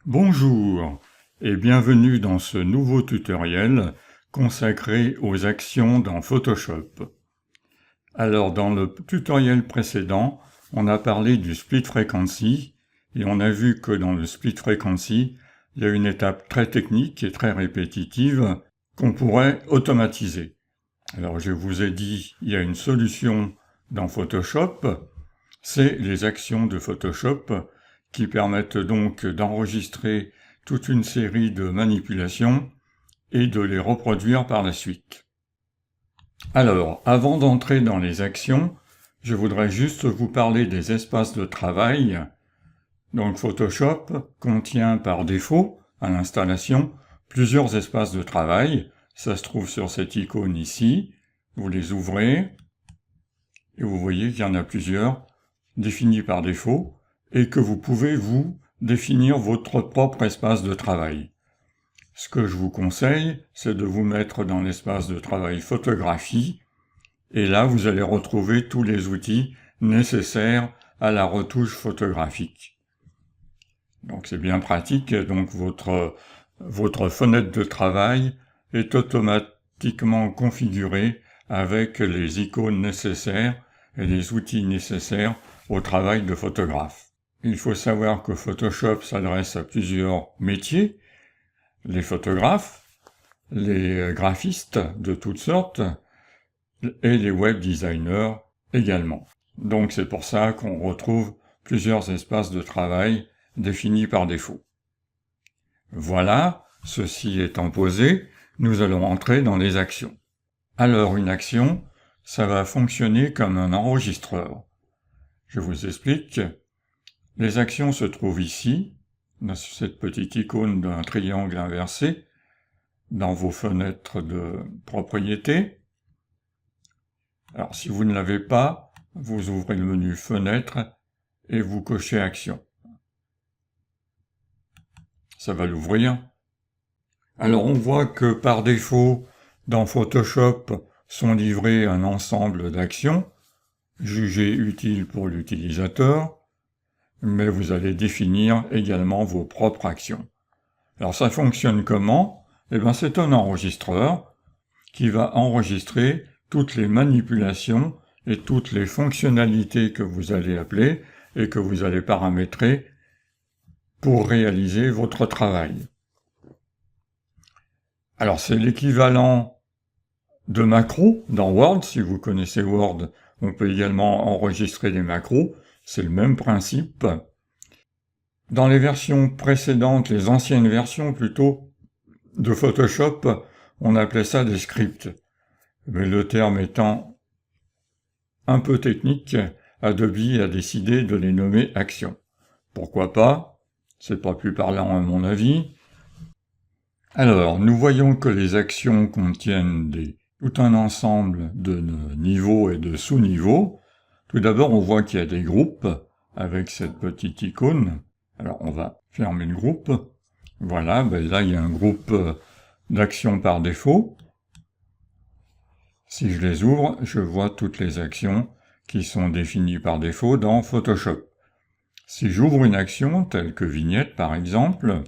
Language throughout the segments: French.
Bonjour et bienvenue dans ce nouveau tutoriel consacré aux actions dans Photoshop. Alors dans le tutoriel précédent, on a parlé du split frequency et on a vu que dans le split frequency, il y a une étape très technique et très répétitive qu'on pourrait automatiser. Alors je vous ai dit, il y a une solution dans Photoshop, c'est les actions de Photoshop qui permettent donc d'enregistrer toute une série de manipulations et de les reproduire par la suite. Alors, avant d'entrer dans les actions, je voudrais juste vous parler des espaces de travail. Donc Photoshop contient par défaut, à l'installation, plusieurs espaces de travail. Ça se trouve sur cette icône ici. Vous les ouvrez et vous voyez qu'il y en a plusieurs définis par défaut et que vous pouvez vous définir votre propre espace de travail. Ce que je vous conseille, c'est de vous mettre dans l'espace de travail photographie et là vous allez retrouver tous les outils nécessaires à la retouche photographique. Donc c'est bien pratique, donc votre fenêtre de travail est automatiquement configurée avec les icônes nécessaires et les outils nécessaires au travail de photographe. Il faut savoir que Photoshop s'adresse à plusieurs métiers, les photographes, les graphistes de toutes sortes et les web designers également. Donc c'est pour ça qu'on retrouve plusieurs espaces de travail définis par défaut. Voilà, ceci étant posé, nous allons entrer dans les actions. Alors une action, ça va fonctionner comme un enregistreur. Je vous explique. Les actions se trouvent ici, dans cette petite icône d'un triangle inversé, dans vos fenêtres de propriété. Alors si vous ne l'avez pas, vous ouvrez le menu Fenêtre et vous cochez Action. Ça va l'ouvrir. Alors on voit que par défaut, dans Photoshop, sont livrés un ensemble d'actions, jugées utiles pour l'utilisateur, mais vous allez définir également vos propres actions. Alors ça fonctionne comment? Eh bien c'est un enregistreur qui va enregistrer toutes les manipulations et toutes les fonctionnalités que vous allez appeler et que vous allez paramétrer pour réaliser votre travail. Alors c'est l'équivalent de macros dans Word. Si vous connaissez Word, on peut également enregistrer des macros. C'est le même principe. Dans les versions précédentes, les anciennes versions plutôt, de Photoshop, on appelait ça des scripts. Mais le terme étant un peu technique, Adobe a décidé de les nommer actions. Pourquoi pas? C'est pas plus parlant à mon avis. Alors, nous voyons que les actions contiennent tout un ensemble de niveaux et de sous-niveaux. Tout d'abord, on voit qu'il y a des groupes avec cette petite icône. Alors, on va fermer le groupe. Voilà, là, il y a un groupe d'actions par défaut. Si je les ouvre, je vois toutes les actions qui sont définies par défaut dans Photoshop. Si j'ouvre une action, telle que vignette par exemple,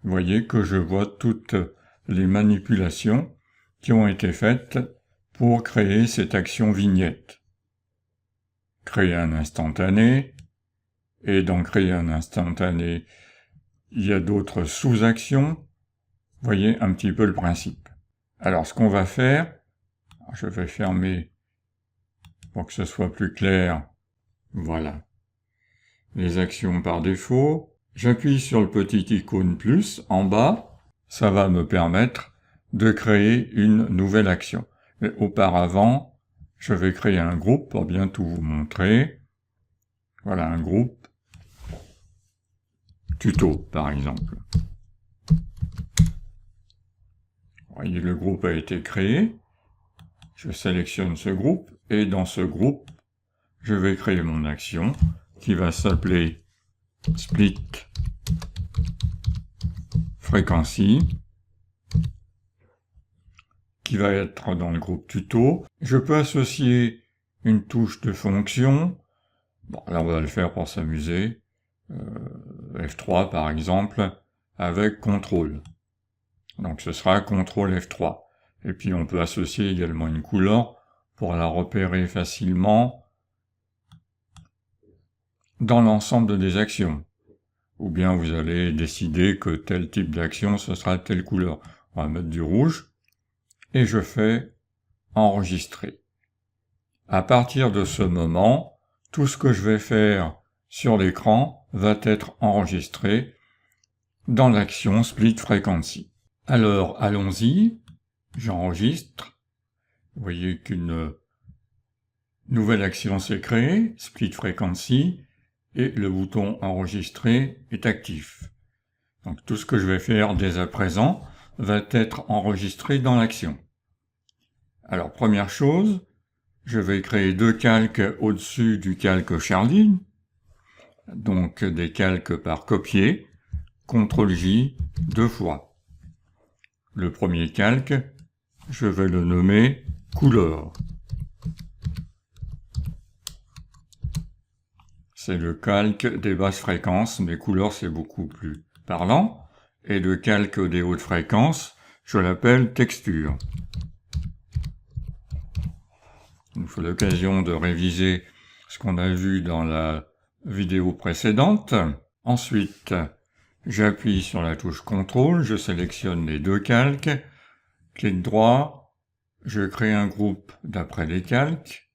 vous voyez que je vois toutes les manipulations qui ont été faites pour créer cette action vignette. Créer un instantané, et dans créer un instantané, il y a d'autres sous-actions. Vous voyez un petit peu le principe. Alors ce qu'on va faire, je vais fermer pour que ce soit plus clair. Voilà. Les actions par défaut. J'appuie sur le petit icône plus en bas. Ça va me permettre de créer une nouvelle action. Mais auparavant, je vais créer un groupe pour bien tout vous montrer. Voilà un groupe. Tuto, par exemple. Vous voyez, le groupe a été créé. Je sélectionne ce groupe et dans ce groupe, je vais créer mon action qui va s'appeler Split Frequency, qui va être dans le groupe tuto. Je peux associer une touche de fonction. Bon, là on va le faire pour s'amuser. F3 par exemple, avec CTRL. Donc ce sera CTRL F3. Et puis on peut associer également une couleur pour la repérer facilement dans l'ensemble des actions. Ou bien vous allez décider que tel type d'action, ce sera telle couleur. On va mettre du rouge. Et je fais enregistrer. À partir de ce moment, tout ce que je vais faire sur l'écran va être enregistré dans l'action Split Frequency. Alors, allons-y. J'enregistre. Vous voyez qu'une nouvelle action s'est créée, Split Frequency, et le bouton enregistrer est actif. Donc tout ce que je vais faire dès à présent va être enregistré dans l'action. Alors première chose, je vais créer deux calques au-dessus du calque Charlie, donc des calques par copier, CTRL-J deux fois. Le premier calque, je vais le nommer couleur. C'est le calque des basses fréquences, mais couleur c'est beaucoup plus parlant. Et le calque des hautes fréquences, je l'appelle texture. Il nous faut l'occasion de réviser ce qu'on a vu dans la vidéo précédente. Ensuite, j'appuie sur la touche CTRL, je sélectionne les deux calques, clic droit, je crée un groupe d'après les calques,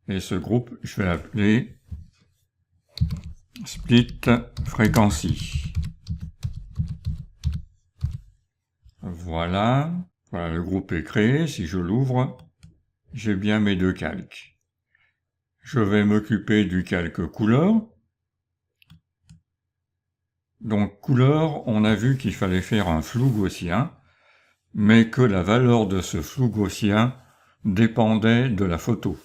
et ce groupe, je vais l'appeler Split Frequency. Voilà, le groupe est créé. Si je l'ouvre, j'ai bien mes deux calques. Je vais m'occuper du calque couleur. Donc couleur, on a vu qu'il fallait faire un flou gaussien, mais que la valeur de ce flou gaussien dépendait de la photo.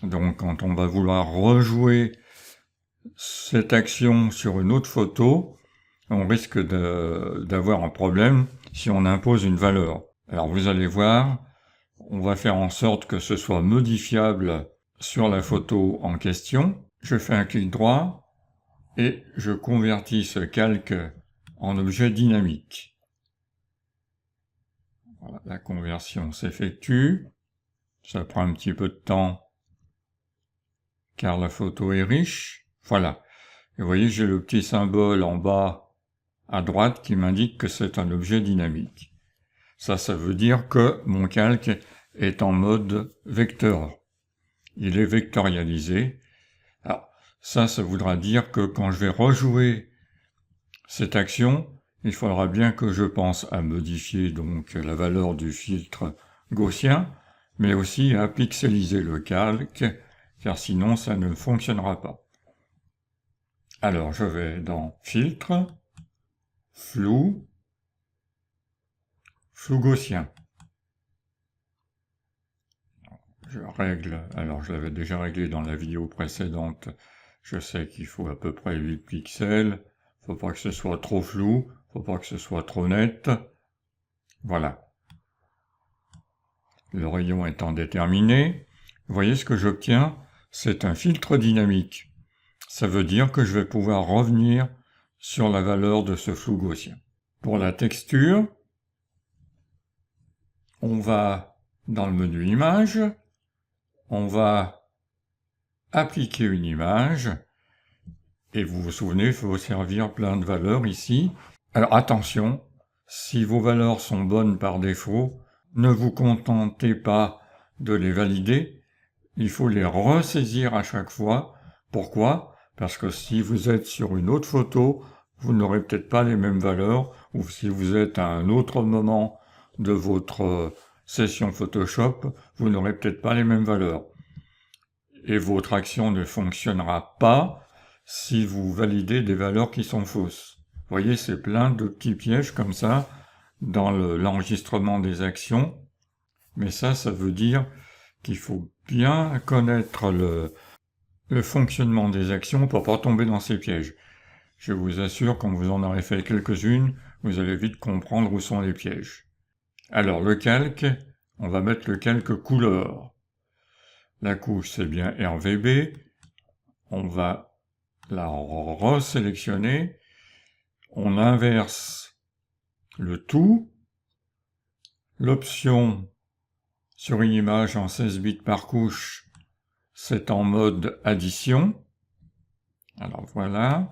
Donc quand on va vouloir rejouer cette action sur une autre photo, on risque d'avoir un problème si on impose une valeur. Alors vous allez voir, on va faire en sorte que ce soit modifiable sur la photo en question. Je fais un clic droit et je convertis ce calque en objet dynamique. Voilà, la conversion s'effectue. Ça prend un petit peu de temps car la photo est riche. Voilà. Et vous voyez, j'ai le petit symbole en bas à droite qui m'indique que c'est un objet dynamique. Ça veut dire que mon calque est en mode vecteur. Il est vectorialisé. Alors, ça voudra dire que quand je vais rejouer cette action, il faudra bien que je pense à modifier donc la valeur du filtre gaussien, mais aussi à pixeliser le calque, car sinon ça ne fonctionnera pas. Alors, je vais dans Filtre, Flou, Flou gaussien. Je règle, alors je l'avais déjà réglé dans la vidéo précédente, je sais qu'il faut à peu près 8 pixels, faut pas que ce soit trop flou, faut pas que ce soit trop net. Voilà. Le rayon étant déterminé, vous voyez ce que j'obtiens, c'est un filtre dynamique. Ça veut dire que je vais pouvoir revenir sur la valeur de ce flou gaussien. Pour la texture, on va dans le menu Images, on va appliquer une image, et vous vous souvenez, il faut servir plein de valeurs ici. Alors attention, si vos valeurs sont bonnes par défaut, ne vous contentez pas de les valider, il faut les ressaisir à chaque fois. Pourquoi ? Parce que si vous êtes sur une autre photo, vous n'aurez peut-être pas les mêmes valeurs, ou si vous êtes à un autre moment de votre session Photoshop, vous n'aurez peut-être pas les mêmes valeurs. Et votre action ne fonctionnera pas si vous validez des valeurs qui sont fausses. Vous voyez, c'est plein de petits pièges comme ça dans l'enregistrement des actions. Mais ça veut dire qu'il faut bien connaître le fonctionnement des actions pour pas tomber dans ces pièges. Je vous assure, quand vous en aurez fait quelques-unes, vous allez vite comprendre où sont les pièges. Alors, le calque, on va mettre le calque couleur. La couche, c'est bien RVB. On va la resélectionner on inverse le tout. L'option sur une image en 16 bits par couche, c'est en mode addition. Alors voilà.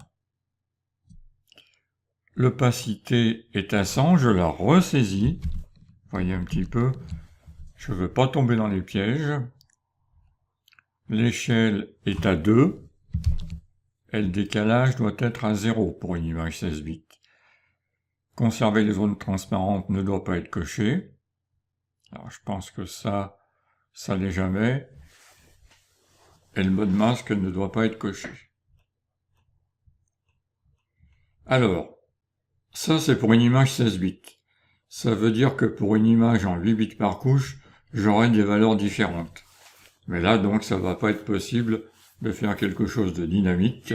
L'opacité est à 100, je la ressaisis. Vous voyez un petit peu, je ne veux pas tomber dans les pièges. L'échelle est à 2. Et le décalage doit être à 0 pour une image 16 bits. Conserver les zones transparentes ne doit pas être coché. Alors je pense que ça l'est jamais. Et le mode masque ne doit pas être coché. Alors, ça c'est pour une image 16 bits. Ça veut dire que pour une image en 8 bits par couche, j'aurai des valeurs différentes. Mais là donc ça va pas être possible de faire quelque chose de dynamique.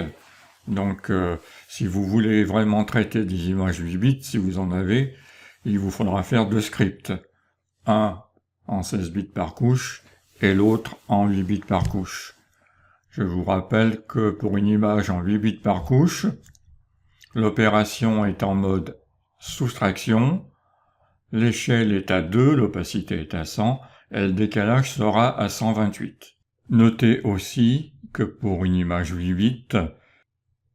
Donc si vous voulez vraiment traiter des images 8 bits, si vous en avez, il vous faudra faire deux scripts. Un en 16 bits par couche et l'autre en 8 bits par couche. Je vous rappelle que pour une image en 8 bits par couche, l'opération est en mode soustraction, l'échelle est à 2, l'opacité est à 100, et le décalage sera à 128. Notez aussi que pour une image 8 bits,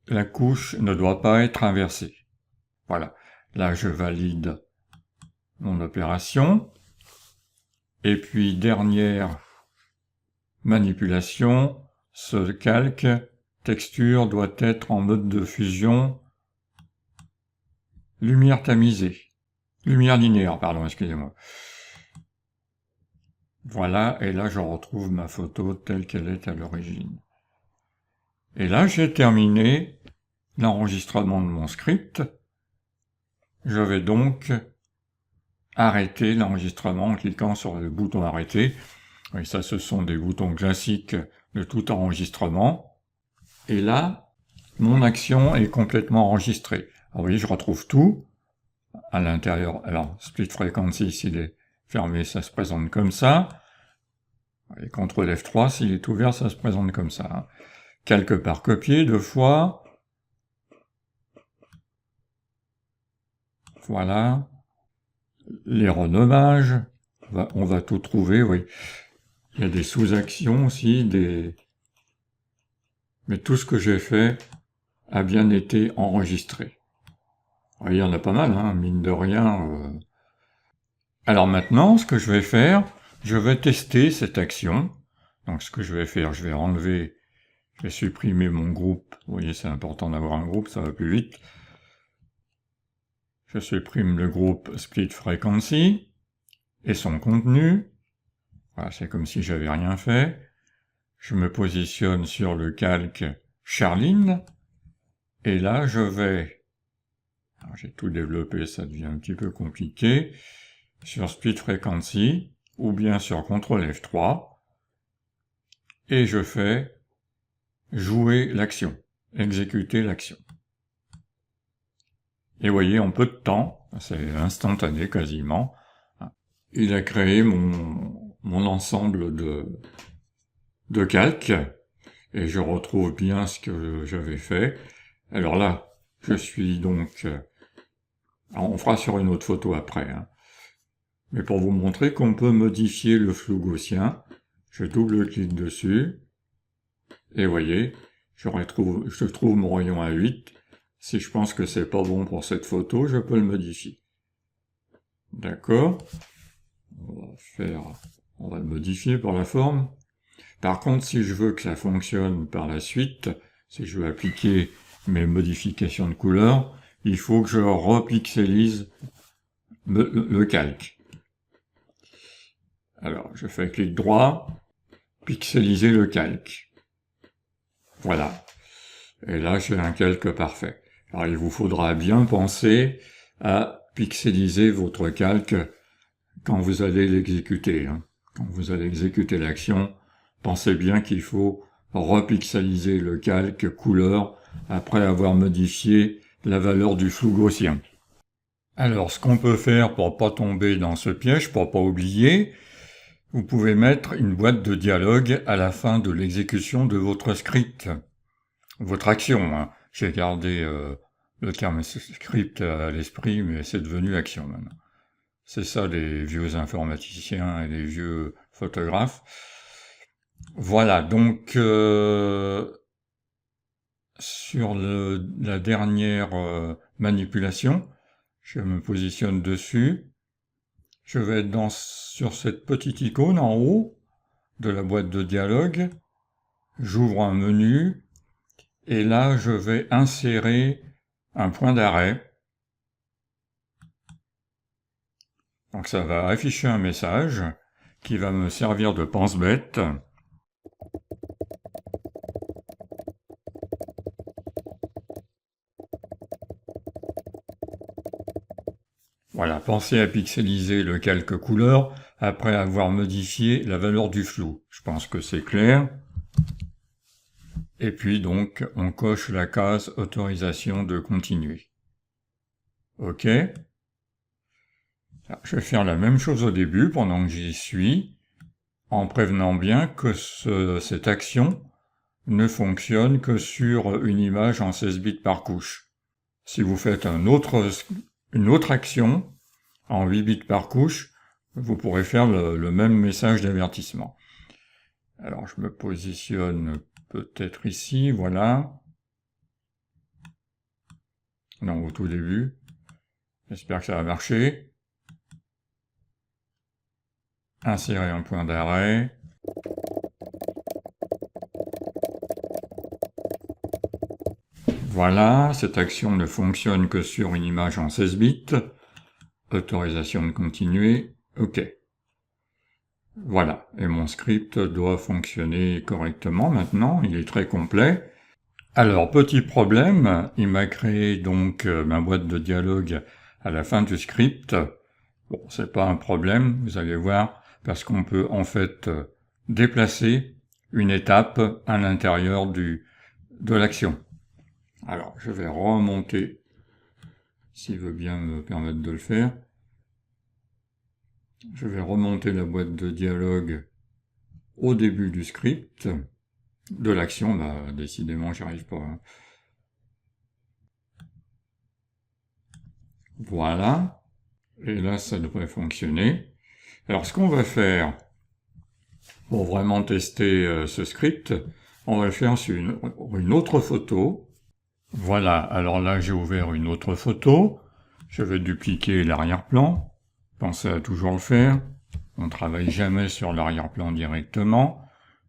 la couche ne doit pas être inversée. Voilà, là je valide mon opération. Et puis dernière manipulation, ce calque texture doit être en mode de fusion lumière tamisée. Lumière linéaire, pardon, excusez-moi. Voilà, et là je retrouve ma photo telle qu'elle est à l'origine. Et là j'ai terminé l'enregistrement de mon script. Je vais donc arrêter l'enregistrement en cliquant sur le bouton arrêter. Et ça, ce sont des boutons classiques de tout enregistrement. Et là, mon action est complètement enregistrée. Alors, vous voyez, je retrouve tout à l'intérieur. Alors, split frequency, s'il est fermé, ça se présente comme ça. Et CTRL F3, s'il est ouvert, ça se présente comme ça. Calque par copier, 2 fois. Voilà. Les renommages. On va tout trouver, oui. Il y a des sous-actions aussi, mais tout ce que j'ai fait a bien été enregistré. Il y en a pas mal, hein, mine de rien. Alors maintenant, ce que je vais faire, je vais tester cette action. Donc ce que je vais faire, je vais enlever, je vais supprimer mon groupe. Vous voyez, c'est important d'avoir un groupe, ça va plus vite. Je supprime le groupe Split Frequency et son contenu. Voilà, c'est comme si j'avais rien fait. Je me positionne sur le calque Charline. Et là, je vais... J'ai tout développé, ça devient un petit peu compliqué. Sur Split Frequency, ou bien sur CTRL F3. Et je fais jouer l'action, exécuter l'action. Et vous voyez, en peu de temps, c'est instantané quasiment, il a créé mon ensemble de calques, et je retrouve bien ce que j'avais fait. Alors là, je suis donc... on fera sur une autre photo après, hein. Mais pour vous montrer qu'on peut modifier le flou gaussien, je double-clique dessus, et vous voyez, je trouve mon rayon à 8. Si je pense que c'est pas bon pour cette photo, je peux le modifier. D'accord? On va le modifier pour la forme. Par contre, si je veux que ça fonctionne par la suite, si je veux appliquer mes modifications de couleur, il faut que je repixelise le calque. Alors, je fais clic droit, pixeliser le calque. Voilà. Et là, j'ai un calque parfait. Alors, il vous faudra bien penser à pixeliser votre calque quand vous allez l'exécuter. Quand vous allez exécuter l'action, pensez bien qu'il faut repixeliser le calque couleur après avoir modifié la valeur du flou gaussien. Alors, ce qu'on peut faire pour pas tomber dans ce piège, pour pas oublier, vous pouvez mettre une boîte de dialogue à la fin de l'exécution de votre script. Votre action, hein. J'ai gardé le terme script à l'esprit, mais c'est devenu action maintenant. C'est ça les vieux informaticiens et les vieux photographes. Voilà, donc sur la dernière manipulation, je me positionne dessus. Je vais être sur cette petite icône en haut de la boîte de dialogue. J'ouvre un menu et là je vais insérer un point d'arrêt. Donc ça va afficher un message qui va me servir de pense-bête. Voilà, pensez à pixeliser le calque couleur après avoir modifié la valeur du flou. Je pense que c'est clair. Et puis donc, on coche la case autorisation de continuer. OK. Alors, je vais faire la même chose au début pendant que j'y suis, en prévenant bien que cette action ne fonctionne que sur une image en 16 bits par couche. Si vous faites une autre action en 8 bits par couche, vous pourrez faire le même message d'avertissement. Alors je me positionne peut-être ici, voilà. Non, au tout début. J'espère que ça va marcher. Insérer un point d'arrêt. Voilà, cette action ne fonctionne que sur une image en 16 bits. Autorisation de continuer. OK. Voilà, et mon script doit fonctionner correctement maintenant, il est très complet. Alors, petit problème, il m'a créé donc ma boîte de dialogue à la fin du script. Bon, c'est pas un problème, vous allez voir, parce qu'on peut en fait déplacer une étape à l'intérieur de l'action. Alors, je vais remonter, s'il veut bien me permettre de le faire. Je vais remonter la boîte de dialogue au début du script, de l'action, bah, décidément j'y arrive pas. Hein. Voilà, et là ça devrait fonctionner. Alors ce qu'on va faire, pour vraiment tester ce script, on va le faire sur une autre photo. Voilà, alors là j'ai ouvert une autre photo, je vais dupliquer l'arrière-plan. Pensez à toujours le faire, on ne travaille jamais sur l'arrière-plan directement.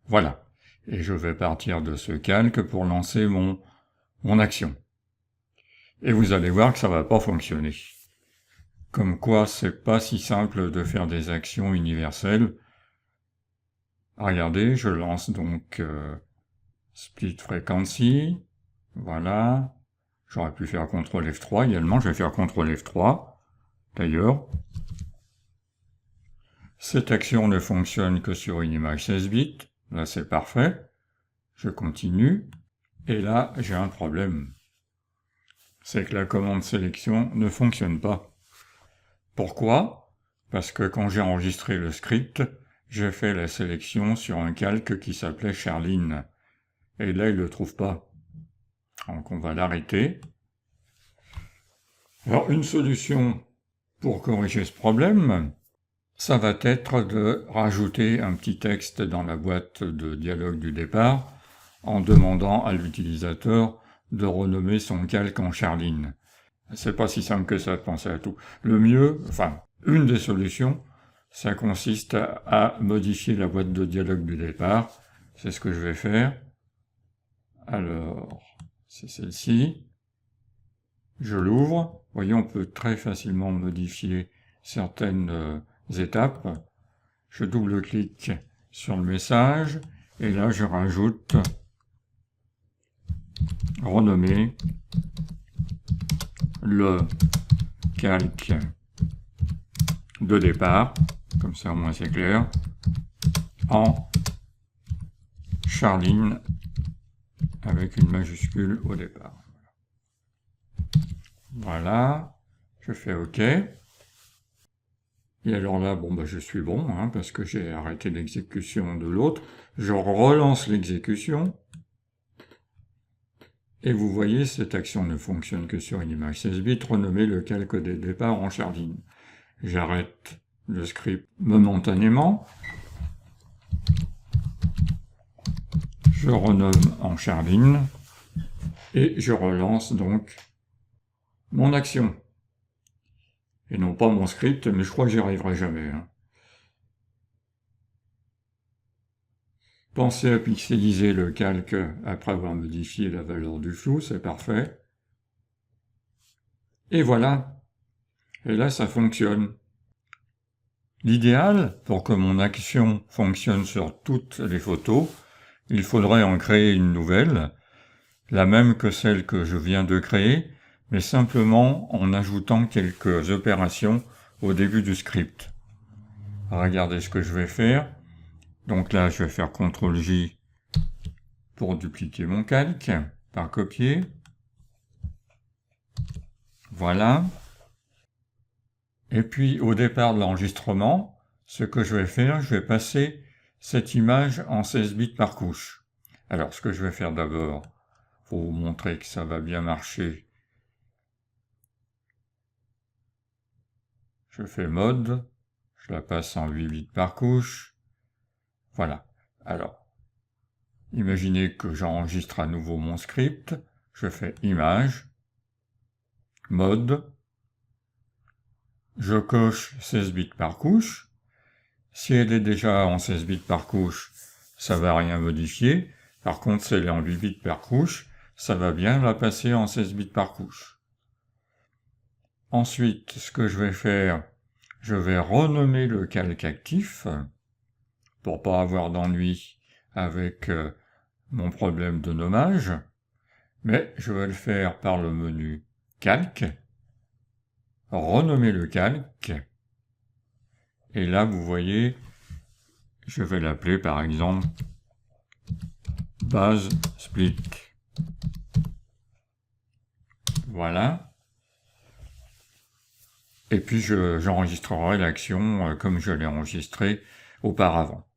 Voilà, et je vais partir de ce calque pour lancer mon action. Et vous allez voir que ça va pas fonctionner. Comme quoi, c'est pas si simple de faire des actions universelles. Regardez, je lance donc Split Frequency, voilà. J'aurais pu faire CTRL F3 également, je vais faire CTRL F3, d'ailleurs. Cette action ne fonctionne que sur une image 16 bits, là c'est parfait. Je continue, et là j'ai un problème. C'est que la commande sélection ne fonctionne pas. Pourquoi? Parce que quand j'ai enregistré le script, j'ai fait la sélection sur un calque qui s'appelait Charline. Et là, il ne le trouve pas. Donc on va l'arrêter. Alors une solution pour corriger ce problème, ça va être de rajouter un petit texte dans la boîte de dialogue du départ en demandant à l'utilisateur de renommer son calque en Charline. C'est pas si simple que ça de penser à tout. Le mieux, enfin, une des solutions, ça consiste à modifier la boîte de dialogue du départ. C'est ce que je vais faire. Alors, c'est celle-ci. Je l'ouvre. Vous voyez, on peut très facilement modifier certaines étapes. Je double-clique sur le message, et là je rajoute renommer le calque de départ, comme ça au moins c'est clair, en Charline avec une majuscule au départ. Voilà, je fais OK. Et alors là, bon, bah, je suis bon, hein, parce que j'ai arrêté l'exécution de l'autre. Je relance l'exécution. Et vous voyez, cette action ne fonctionne que sur une image 16 bits, renommer le calque de départ en Chardin. J'arrête le script momentanément. Je renomme en Chardin. Et je relance donc mon action. Et non pas mon script, mais je crois que j'y arriverai jamais. Pensez à pixeliser le calque après avoir modifié la valeur du flou, c'est parfait. Et voilà. Et là, ça fonctionne. L'idéal, pour que mon action fonctionne sur toutes les photos, il faudrait en créer une nouvelle, la même que celle que je viens de créer, mais simplement en ajoutant quelques opérations au début du script. Regardez ce que je vais faire. Donc là, je vais faire CTRL-J pour dupliquer mon calque, par copier. Voilà. Et puis, au départ de l'enregistrement, ce que je vais faire, je vais passer cette image en 16 bits par couche. Alors, ce que je vais faire d'abord, pour vous montrer que ça va bien marcher, je fais mode, je la passe en 8 bits par couche. Voilà. Alors, imaginez que j'enregistre à nouveau mon script. Je fais image, mode, je coche 16 bits par couche. Si elle est déjà en 16 bits par couche, ça va rien modifier. Par contre, si elle est en 8 bits par couche, ça va bien la passer en 16 bits par couche. Ensuite, ce que je vais faire, je vais renommer le calque actif, pour pas avoir d'ennui avec mon problème de nommage, mais je vais le faire par le menu calque, renommer le calque, et là vous voyez, je vais l'appeler par exemple base split. Voilà. Et puis j'enregistrerai l'action comme je l'ai enregistrée auparavant.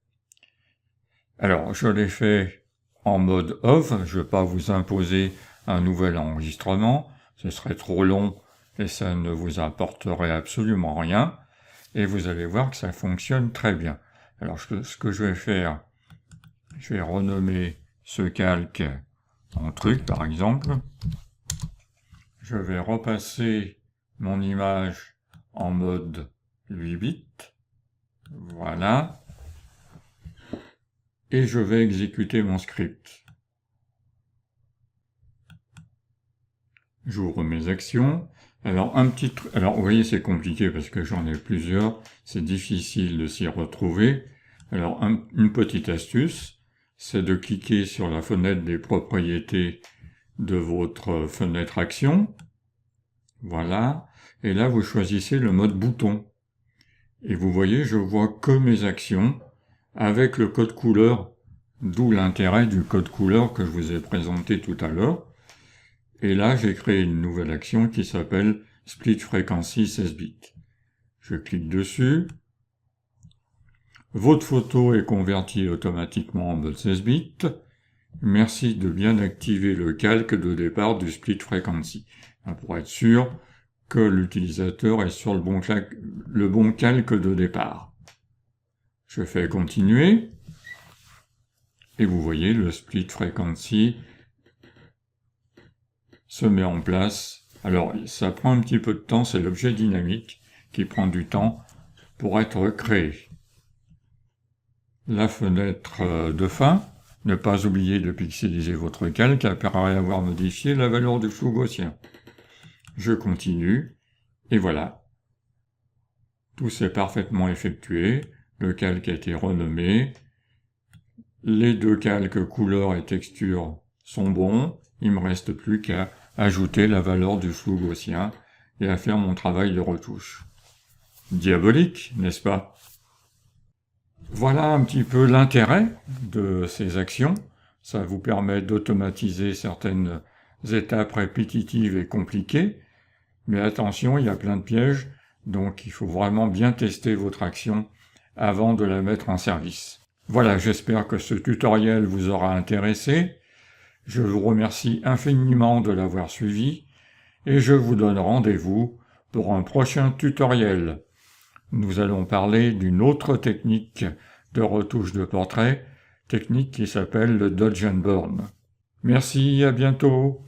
Alors, je l'ai fait en mode off, je ne vais pas vous imposer un nouvel enregistrement, ce serait trop long et ça ne vous apporterait absolument rien, et vous allez voir que ça fonctionne très bien. Alors, ce que je vais faire, je vais renommer ce calque en truc, par exemple. Je vais repasser mon image en mode 8 bits. Voilà. Et je vais exécuter mon script. J'ouvre mes actions. Alors, vous voyez, c'est compliqué parce que j'en ai plusieurs. C'est difficile de s'y retrouver. Alors, une petite astuce, c'est de cliquer sur la fenêtre des propriétés de votre fenêtre action. Voilà. Et là, vous choisissez le mode bouton. Et vous voyez, je vois que mes actions avec le code couleur, d'où l'intérêt du code couleur que je vous ai présenté tout à l'heure. Et là, j'ai créé une nouvelle action qui s'appelle Split Frequency 16 bits. Je clique dessus. Votre photo est convertie automatiquement en mode 16 bits. Merci de bien activer le calque de départ du Split Frequency, pour être sûr que l'utilisateur est sur le bon calque de départ. Je fais continuer, et vous voyez, le Split Frequency se met en place. Alors, ça prend un petit peu de temps, c'est l'objet dynamique qui prend du temps pour être créé. La fenêtre de fin, ne pas oublier de pixeliser votre calque après avoir modifié la valeur du flou gaussien. Je continue, et voilà. Tout s'est parfaitement effectué, le calque a été renommé, les deux calques couleur et texture sont bons, il me reste plus qu'à ajouter la valeur du flou gaussien et à faire mon travail de retouche. Diabolique, n'est-ce pas? Voilà un petit peu l'intérêt de ces actions. Ça vous permet d'automatiser certaines étapes répétitives et compliquées. Mais attention, il y a plein de pièges, donc il faut vraiment bien tester votre action avant de la mettre en service. Voilà, j'espère que ce tutoriel vous aura intéressé. Je vous remercie infiniment de l'avoir suivi et je vous donne rendez-vous pour un prochain tutoriel. Nous allons parler d'une autre technique de retouche de portrait, technique qui s'appelle le Dodge and Burn. Merci, à bientôt.